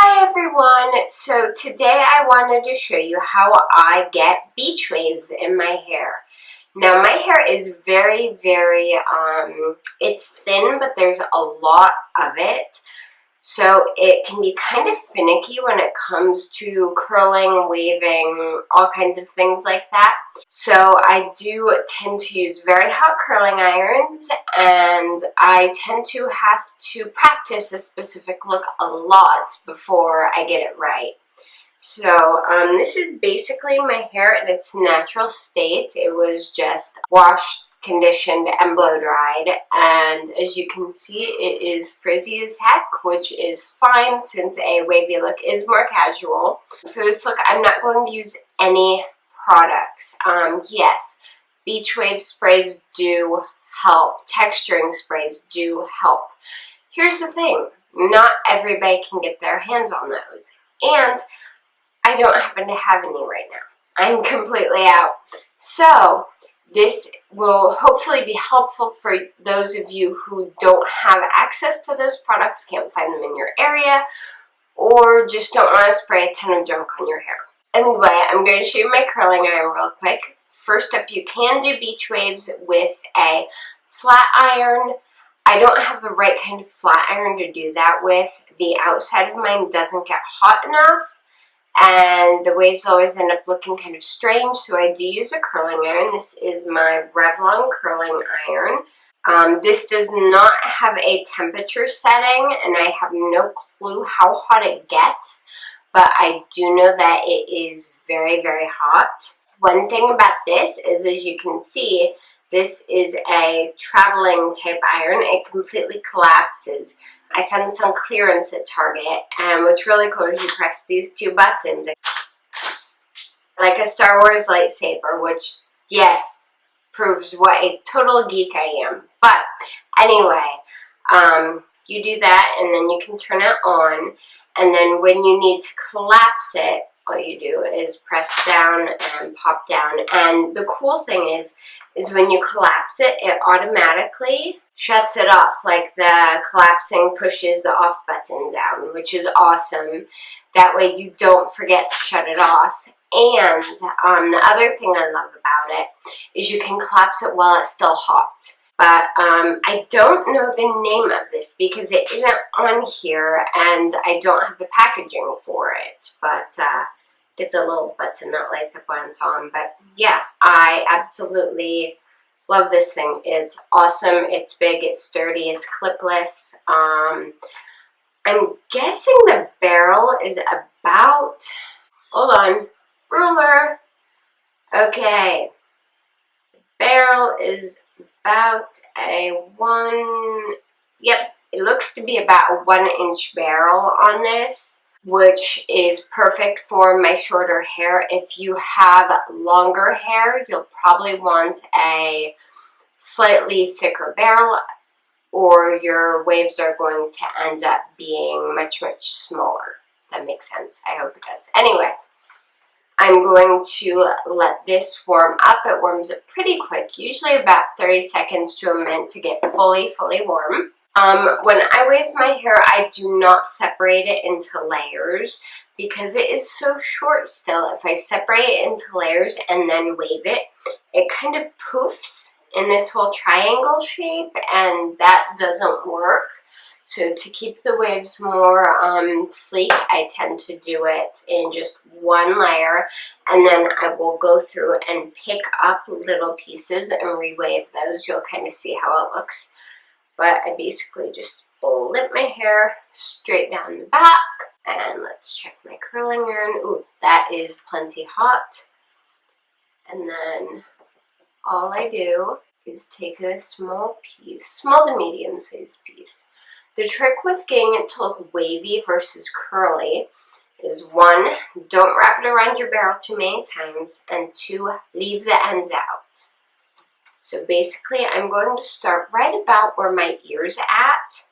Hi everyone! So today I wanted to show you how I get beach waves in my hair. Now my hair is very, it's thin, but there's a lot of it. So it can be kind of finicky when it comes to curling, waving, all kinds of things like that. So I do tend to use very hot curling irons, and I tend to have to practice a specific look a lot before I get it right. So this is basically my hair in its natural state. It was just washed, conditioned, and blow dried, and as you can see, it is frizzy as heck, which is fine since a wavy look is more casual. For this look, I'm not going to use any products. Yes, beach wave sprays do help. Texturing sprays do help. Here's the thing, not everybody can get their hands on those, and I don't happen to have any right now. I'm completely out. So this will hopefully be helpful for those of you who don't have access to those products, can't find them in your area, or just don't want to spray a ton of junk on your hair. Anyway, I'm going to show you my curling iron real quick. First up, you can do beach waves with a flat iron. I don't have the right kind of flat iron to do that with. The outside of mine doesn't get hot enough, and the waves always end up looking kind of strange, so I do use a curling iron. This is my Revlon curling iron. This does not have a temperature setting, and I have no clue how hot it gets, but I do know that it is very, very hot. One thing about this is, as you can see, this is a traveling type iron. It completely collapses. I found this on clearance at Target, and what's really cool is you press these two buttons, like a Star Wars lightsaber, which, yes, proves what a total geek I am. But anyway, you do that, and then you can turn it on, and then when you need to collapse it, all you do is press down and pop down. And the cool thing is when you collapse it, it automatically shuts it off, like the collapsing pushes the off button down, which is awesome. That way you don't forget to shut it off. And the other thing I love about it is you can collapse it while it's still hot. But I don't know the name of this because it isn't on here, and I don't have the packaging for it. But get the little button that lights up when it's on. But yeah, I absolutely love this thing. It's awesome. It's big. It's sturdy. It's clipless. I'm guessing the barrel is about, hold on, ruler. Okay. The barrel is about it looks to be about a 1-inch barrel on this, which is perfect for my shorter hair. If you have longer hair, you'll probably want a slightly thicker barrel, or your waves are going to end up being much, much smaller. If that makes sense. I hope it does. Anyway, I'm going to let this warm up. It warms up pretty quick, usually about 30 seconds to a minute to get fully warm. When I wave my hair, I do not separate it into layers because it is so short still. If I separate it into layers and then wave it, it kind of poofs in this whole triangle shape, and that doesn't work. So to keep the waves more sleek, I tend to do it in just one layer, and then I will go through and pick up little pieces and re-wave those. You'll kind of see how it looks. But I basically just split my hair straight down the back, and let's check my curling iron. Ooh, that is plenty hot. And then all I do is take a small piece, small to medium sized piece. The trick with getting it to look wavy versus curly is 1, don't wrap it around your barrel too many times, and 2, leave the ends out. So basically, I'm going to start right about where my ear's at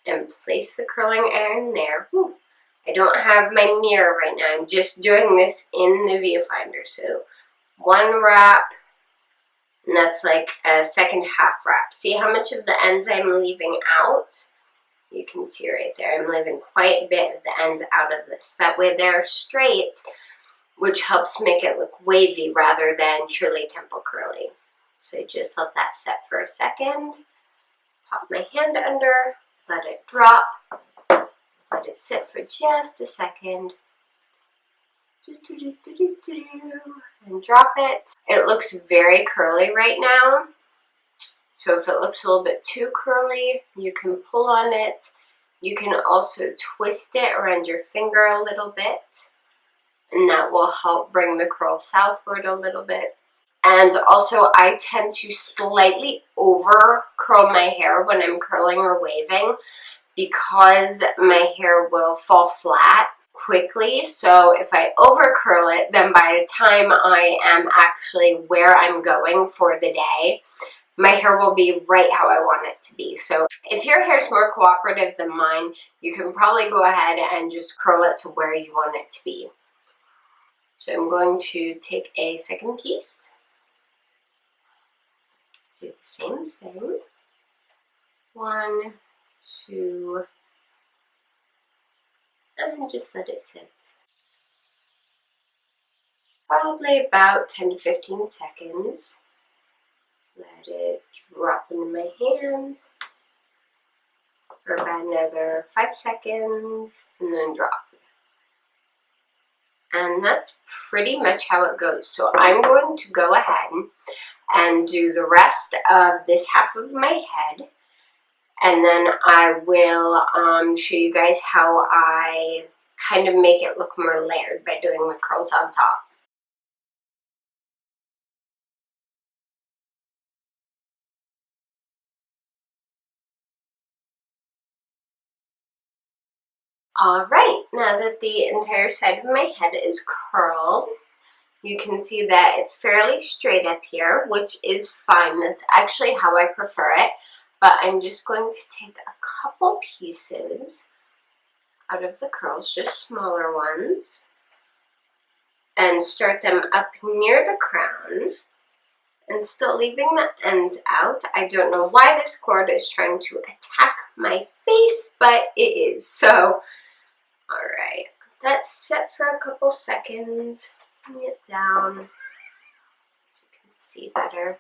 and place the curling iron there. Whew. I don't have my mirror right now. I'm just doing this in the viewfinder. So 1 wrap, and that's like a second half wrap. See how much of the ends I'm leaving out? You can see right there, I'm leaving quite a bit of the ends out of this. That way they're straight, which helps make it look wavy rather than truly temple curly. So I just let that set for a second. Pop my hand under, let it drop, let it sit for just a second. And drop it. It looks very curly right now. So if it looks a little bit too curly, you can pull on it. You can also twist it around your finger a little bit, and that will help bring the curl southward a little bit. And also I tend to slightly over curl my hair when I'm curling or waving because my hair will fall flat quickly. So if I over curl it, then by the time I am actually where I'm going for the day, my hair will be right how I want it to be. So if your hair is more cooperative than mine, you can probably go ahead and just curl it to where you want it to be. So I'm going to take a second piece, do the same thing. 1, 2, and just let it sit. Probably about 10 to 15 seconds. Let it drop into my hand for about another 5 seconds and then drop. And that's pretty much how it goes. So I'm going to go ahead and do the rest of this half of my head, and then I will show you guys how I kind of make it look more layered by doing the curls on top. Alright, now that the entire side of my head is curled, you can see that it's fairly straight up here, which is fine. That's actually how I prefer it. But I'm just going to take a couple pieces out of the curls, just smaller ones, and start them up near the crown and still leaving the ends out. I don't know why this cord is trying to attack my face, but it is. So, alright, that's set for a couple seconds. Bring it down. You can see better.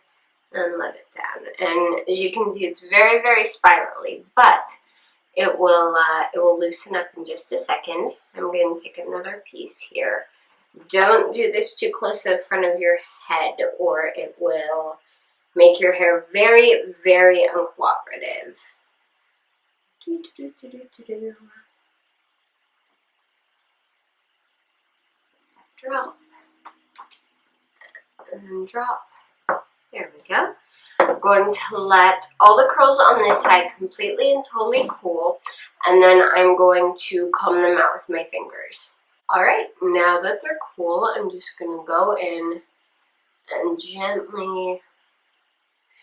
And let it down. And as you can see, it's very, very spirally, but it will loosen up in just a second. I'm going to take another piece here. Don't do this too close to the front of your head, or it will make your hair very, very uncooperative. Drop. And drop. There we go. I'm going to let all the curls on this side completely and totally cool, and then I'm going to comb them out with my fingers. Alright, now that they're cool, I'm just going to go in and gently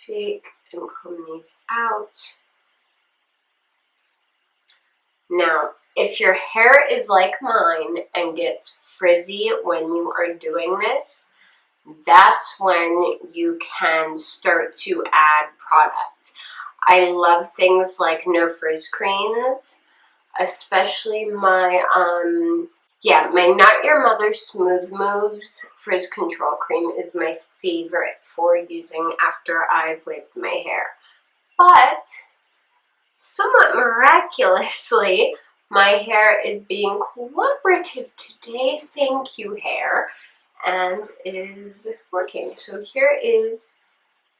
shake and comb these out. Now, if your hair is like mine and gets frizzy when you are doing this, that's when you can start to add product. I love things like No Frizz creams, especially my Not Your Mother's Smooth Moves Frizz Control Cream is my favorite for using after I've waved my hair. But, somewhat miraculously, my hair is being cooperative today, thank you hair, and is working. So here is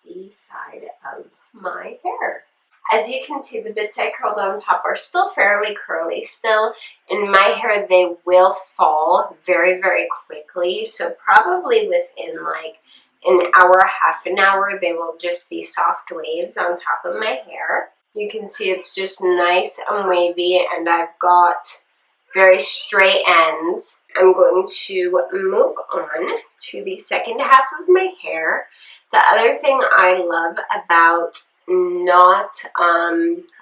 the side of my hair. As you can see, the bits I curled on top are still fairly curly. Still, in my hair, they will fall very, very quickly. So probably within like an hour, half an hour, they will just be soft waves on top of my hair. You can see it's just nice and wavy, and I've got very straight ends. I'm going to move on to the second half of my hair. The other thing I love about not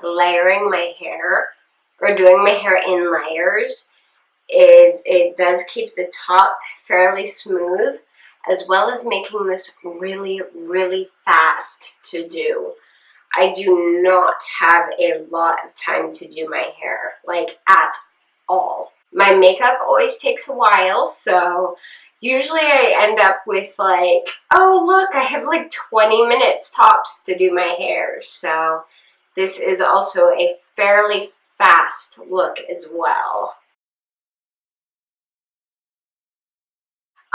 layering my hair or doing my hair in layers is it does keep the top fairly smooth, as well as making this really, really fast to do. I do not have a lot of time to do my hair, like at all. My makeup always takes a while, so usually I end up with like, oh look, I have like 20 minutes tops to do my hair. So this is also a fairly fast look as well.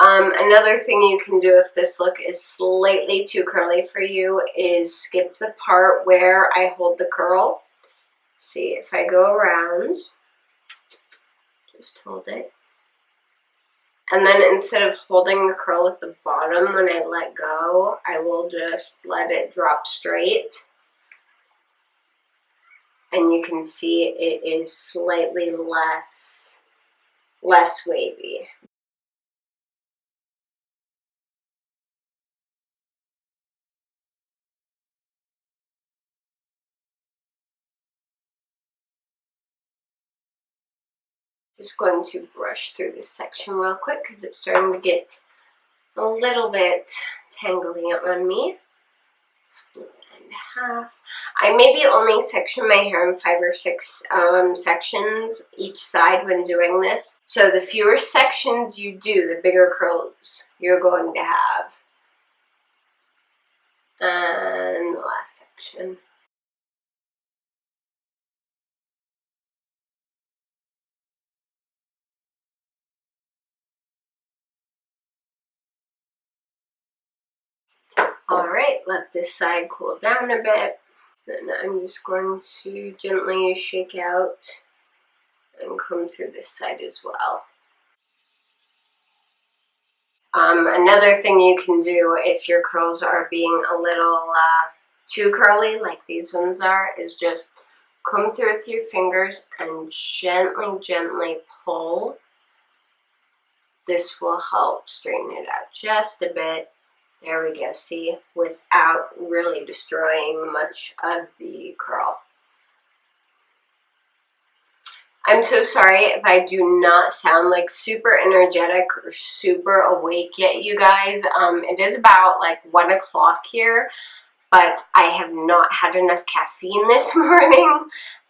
Another thing you can do if this look is slightly too curly for you is skip the part where I hold the curl. See, if I go around, just hold it. And then instead of holding the curl at the bottom when I let go, I will just let it drop straight. And you can see it is slightly less wavy. Just going to brush through this section real quick because it's starting to get a little bit tangly on me. Split it in half. I maybe only section my hair in 5 or 6 sections each side when doing this. So the fewer sections you do, the bigger curls you're going to have. And the last section. Alright, let this side cool down a bit. And I'm just going to gently shake out and comb through this side as well. Another thing you can do if your curls are being a little too curly, like these ones are, is just comb through with your fingers and gently pull. This will help straighten it out just a bit. There we go, see, without really destroying much of the curl. I'm so sorry if I do not sound like super energetic or super awake yet, you guys. It is about like 1 o'clock here, but I have not had enough caffeine this morning,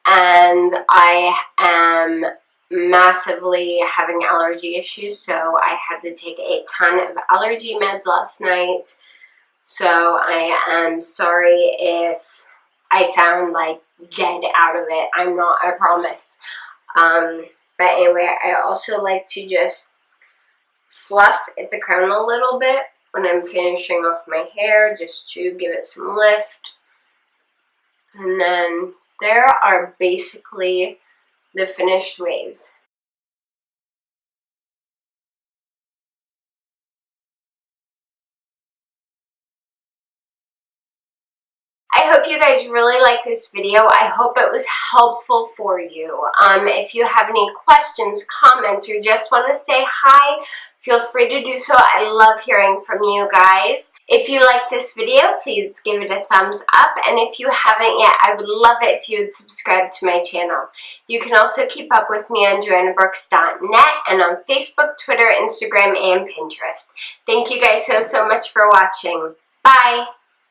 and I am massively having allergy issues, so I had to take a ton of allergy meds last night. So I am sorry if I sound like dead out of it. I'm not, I promise. But anyway, I also like to just fluff at the crown a little bit when I'm finishing off my hair, just to give it some lift. And then there are basically the finished waves. I hope you guys really like this video. I hope it was helpful for you. If you have any questions, comments, or just want to say hi, feel free to do so. I love hearing from you guys. If you like this video, please give it a thumbs up. And if you haven't yet, I would love it if you would subscribe to my channel. You can also keep up with me on JoannaBrooks.net and on Facebook, Twitter, Instagram, and Pinterest. Thank you guys so much for watching. Bye!